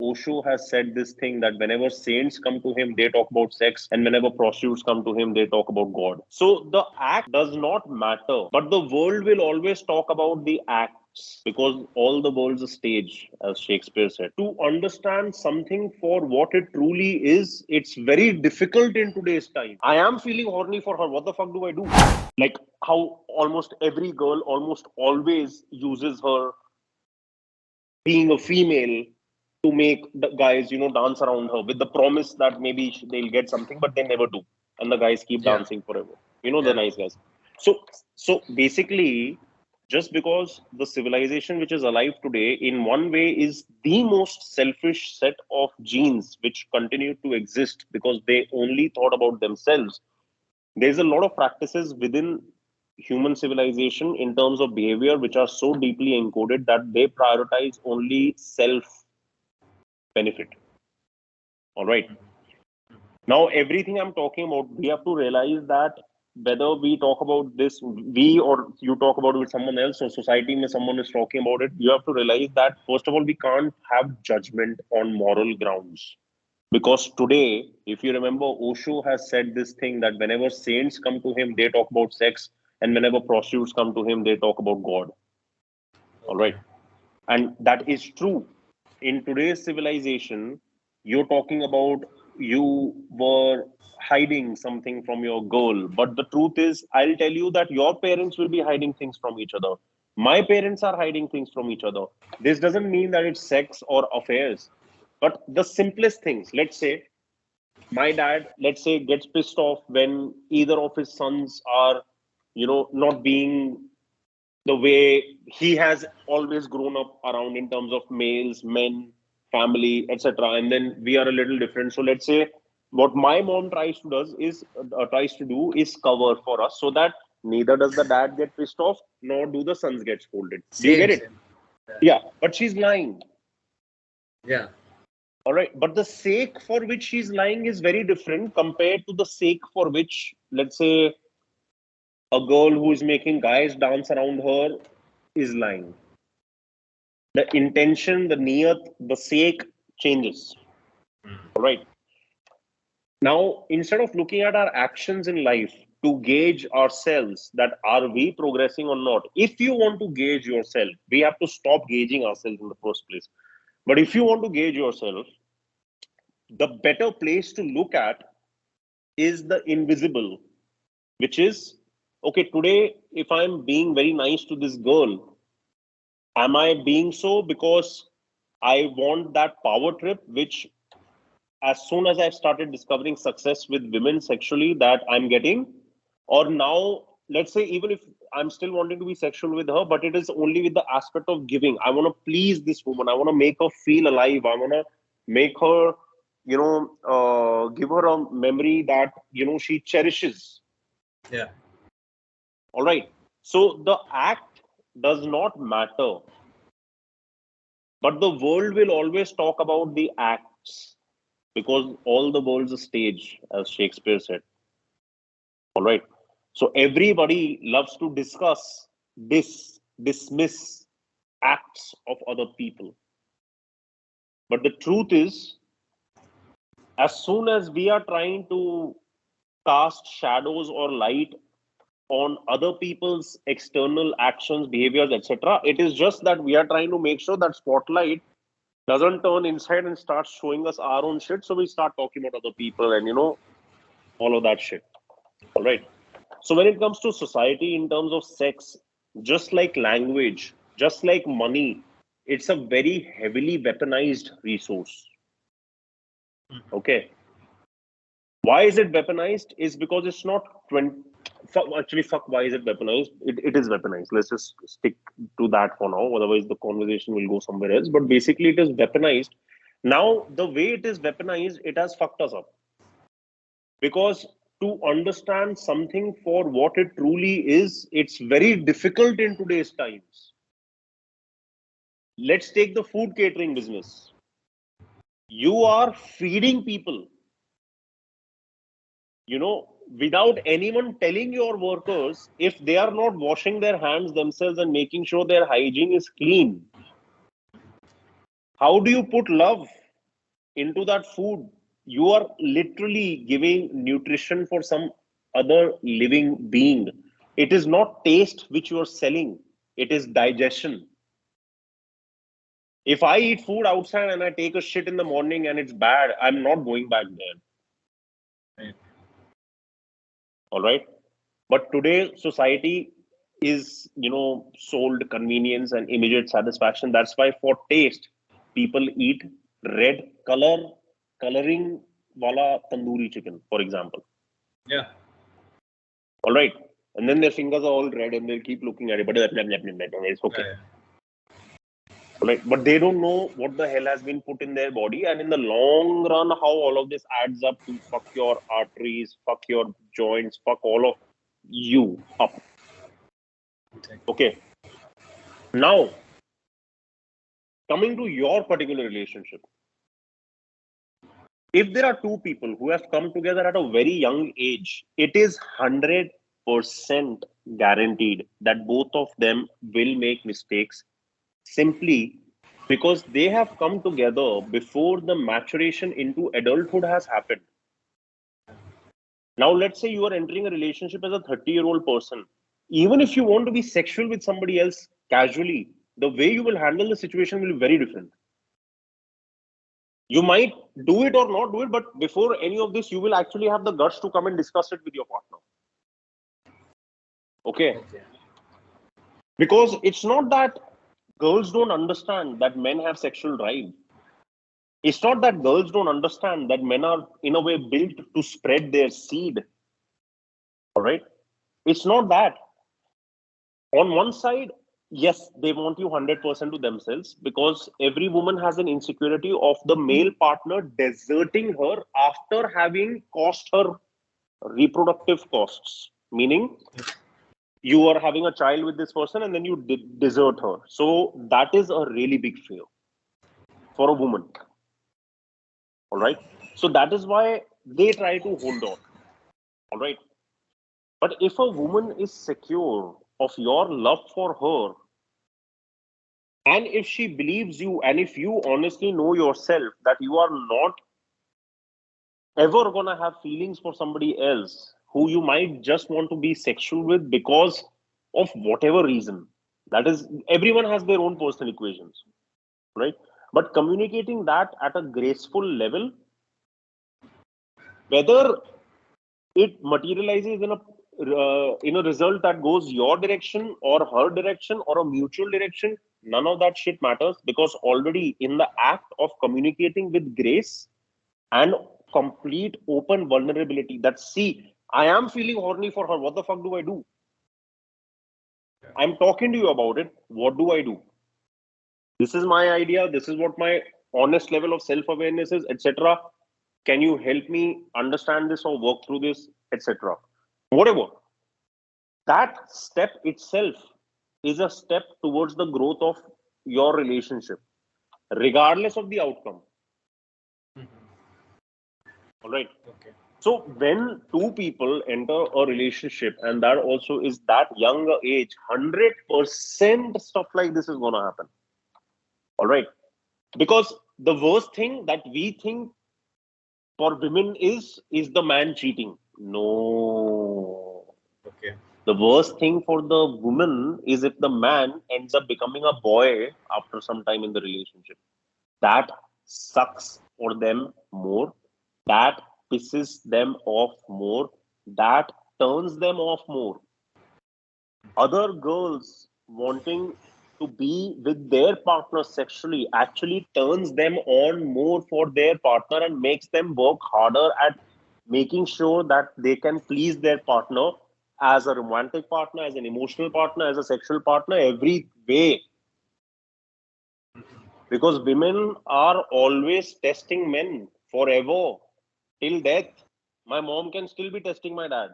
Osho has said this thing that whenever saints come to him, they talk about sex, and whenever prostitutes come to him, they talk about God. So the act does not matter, but the world will always talk about the acts because all the world's a stage, as Shakespeare said. To understand something for what it truly is, it's very difficult in today's time. I am feeling horny for her. What the fuck do I do? Like how almost every girl almost always uses her being a female to make the guys, dance around her with the promise that maybe they'll get something, but they never do, and the guys keep Yeah. dancing forever. The Yeah. nice guys. So basically, just because the civilization which is alive today, in one way, is the most selfish set of genes which continue to exist because they only thought about themselves. There's a lot of practices within human civilization in terms of behavior which are so deeply encoded that they prioritize only self benefit. All right. Now, everything I'm talking about, we have to realize that whether we talk about this, we or you talk about it with someone else, or society में someone is talking about it, you have to realize that, first of all, we can't have judgment on moral grounds. Because today, if you remember, Osho has said this thing that whenever saints come to him, they talk about sex, and whenever prostitutes come to him, they talk about God. All right. And that is true. In today's civilization, you're talking about you were hiding something from your girl. But the truth is, I'll tell you that your parents will be hiding things from each other. My parents are hiding things from each other. This doesn't mean that it's sex or affairs. But the simplest things, let's say, my dad, let's say, gets pissed off when either of his sons are, not being the way he has always grown up around in terms of males, men, family, etc. And then we are a little different. So let's say what my mom tries to do is cover for us so that neither does the dad get pissed off nor do the sons get scolded. Do you get it? Same. Yeah, but she's lying. Yeah. All right, but the sake for which she's lying is very different compared to the sake for which, let's say, a girl who is making guys dance around her is lying. The intention, the niyat, the sake changes. All right. Now, instead of looking at our actions in life to gauge ourselves, that are we progressing or not, if you want to gauge yourself, we have to stop gauging ourselves in the first place. But if you want to gauge yourself, the better place to look at is the invisible, which is, okay, today, if I'm being very nice to this girl, am I being so because I want that power trip, which as soon as I've started discovering success with women sexually that I'm getting, or now, let's say, even if I'm still wanting to be sexual with her, but it is only with the aspect of giving. I want to please this woman. I want to make her feel alive. I want to make her, give her a memory that, she cherishes. Yeah. All right. So the act does not matter, but the world will always talk about the acts because all the world's a stage, as Shakespeare said. All right. So everybody loves to dismiss acts of other people. But the truth is, as soon as we are trying to cast shadows or light on other people's external actions, behaviors, etc., it is just that we are trying to make sure that spotlight doesn't turn inside and start showing us our own shit. So we start talking about other people and, all of that shit. All right. So when it comes to society in terms of sex, just like language, just like money, it's a very heavily weaponized resource. Okay. Why is it weaponized? Is because it's not 20. Fuck, why is it weaponized? It is weaponized. Let's just stick to that for now. Otherwise, the conversation will go somewhere else. But basically, it is weaponized. Now, the way it is weaponized, it has fucked us up. Because to understand something for what it truly is, it's very difficult in today's times. Let's take the food catering business. You are feeding people, without anyone telling your workers if they are not washing their hands themselves and making sure their hygiene is clean. How do you put love into that food, you are literally giving nutrition for some other living being. It is not taste which you are selling, it is digestion. If I eat food outside and I take a shit in the morning and it's bad, I'm not going back there. Right. All right. But today, society is, sold convenience and immediate satisfaction. That's why, for taste, people eat red coloring wala tandoori chicken, for example. Yeah. All right. And then their fingers are all red and they'll keep looking at it, but it's okay. Yeah. Right. But they don't know what the hell has been put in their body. And in the long run, how all of this adds up to fuck your arteries, fuck your joints, fuck all of you up. Exactly. Okay. Now, coming to your particular relationship, if there are two people who have come together at a very young age, it is 100% guaranteed that both of them will make mistakes, simply because they have come together before the maturation into adulthood has happened. Now, let's say you are entering a relationship as a 30-year-old person. Even if you want to be sexual with somebody else casually, the way you will handle the situation will be very different. You might do it or not do it, but before any of this, you will actually have the guts to come and discuss it with your partner. Okay? Okay. Because it's not that girls don't understand that men have sexual drive. It's not that girls don't understand that men are, in a way, built to spread their seed. All right? It's not that. On one side, yes, they want you 100% to themselves, because every woman has an insecurity of the male partner deserting her after having cost her reproductive costs, meaning you are having a child with this person and then you desert her. So that is a really big fear for a woman. All right. So that is why they try to hold on. All right. But if a woman is secure of your love for her, and if she believes you, and if you honestly know yourself that you are not ever gonna have feelings for somebody else who you might just want to be sexual with because of whatever reason, that is, everyone has their own personal equations, right? But communicating that at a graceful level, whether it materializes in a result that goes your direction or her direction or a mutual direction, none of that shit matters, because already in the act of communicating with grace and complete open vulnerability, that, see, I am feeling horny for her, what the fuck do I do? I'm talking to you about it, what do I do? This is my idea, this is what my honest level of self-awareness is, etc. Can you help me understand this or work through this, etc.? Whatever. That step itself is a step towards the growth of your relationship, regardless of the outcome. All right. Okay. So when two people enter a relationship, and that also is that younger age, 100% stuff like this is gonna happen. All right. Because the worst thing that we think for women is the man cheating. No. Okay. The worst thing for the woman is if the man ends up becoming a boy after some time in the relationship. That sucks for them more. That pisses them off more. That turns them off more. Other girls wanting to be with their partner sexually actually turns them on more for their partner and makes them work harder at making sure that they can please their partner as a romantic partner, as an emotional partner, as a sexual partner, every way. Because women are always testing men forever till death. My mom can still be testing my dad.